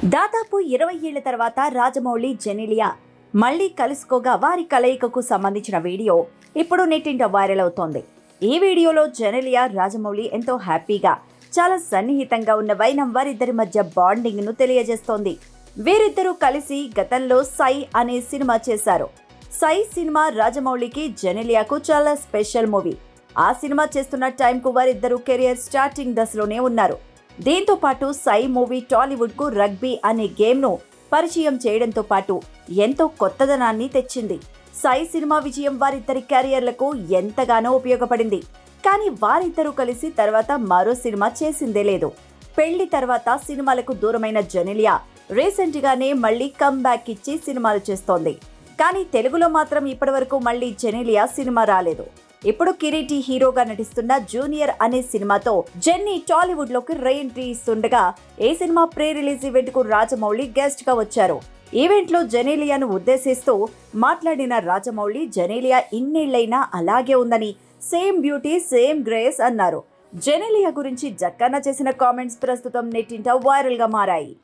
దాదాపు 20 ఏళ్ల తర్వాత రాజమౌళి, జెనెలియా మళ్లీ కలుసుకోగా వారి కలయికకు సంబంధించిన వీడియో ఇప్పుడు నెట్టింట వైరల్ అవుతోంది. ఈ వీడియోలో జెనెలియా, రాజమౌళి ఎంతో హ్యాపీగా, చాలా సన్నిహితంగా ఉన్న వైనం వారిద్దరి మధ్య బాండింగ్ ను తెలియజేస్తోంది. వీరిద్దరూ కలిసి గతంలో సై అనే సినిమా చేశారు. సై సినిమా రాజమౌళికి, జెనెలియాకు చాలా స్పెషల్ మూవీ. ఆ సినిమా చేస్తున్న టైంకు వారిద్దరూ కెరియర్ స్టార్టింగ్ దశలోనే ఉన్నారు. దీంతో పాటు సై మూవీ టాలీవుడ్ కు రగ్బీ అనే గేమ్ ను పరిచయం చేయడంతో పాటు ఎంతో కొత్తదనాన్ని తెచ్చింది. సై సినిమా విజయం వారిద్దరి కెరియర్లకు ఎంతగానో ఉపయోగపడింది. కానీ వారిద్దరూ కలిసి తర్వాత మరో సినిమా చేసిందే లేదు. పెళ్లి తర్వాత సినిమాలకు దూరమైన జెనెలియా రీసెంట్ గానే మళ్లీ కమ్బ్యాక్ ఇచ్చి సినిమాలు చేస్తోంది. కానీ తెలుగులో మాత్రం ఇప్పటివరకు మళ్లీ జెనెలియా సినిమా రాలేదు. ఇప్పుడు కిరీటి హీరోగా నటిస్తున్న జూనియర్ అనే సినిమాతో జెన్నీ టాలీవుడ్ లోకి రీ ఎంట్రీ ఇస్తుండగా ఈ సినిమా ప్రీ రిలీజ్ ఈవెంట్ కు రాజమౌళి గెస్ట్ గా వచ్చారు. ఈవెంట్ లో జెనెలియాను ఉద్దేశిస్తూ మాట్లాడిన రాజమౌళి, జెనెలియా ఇన్నేళ్లైనా అలాగే ఉందని, సేమ్ బ్యూటీ సేమ్ గ్రేస్ అన్నారు. జెనెలియా గురించి జక్కన్న చేసిన కామెంట్స్ ప్రస్తుతం నెట్టింట వైరల్ గా మారాయి.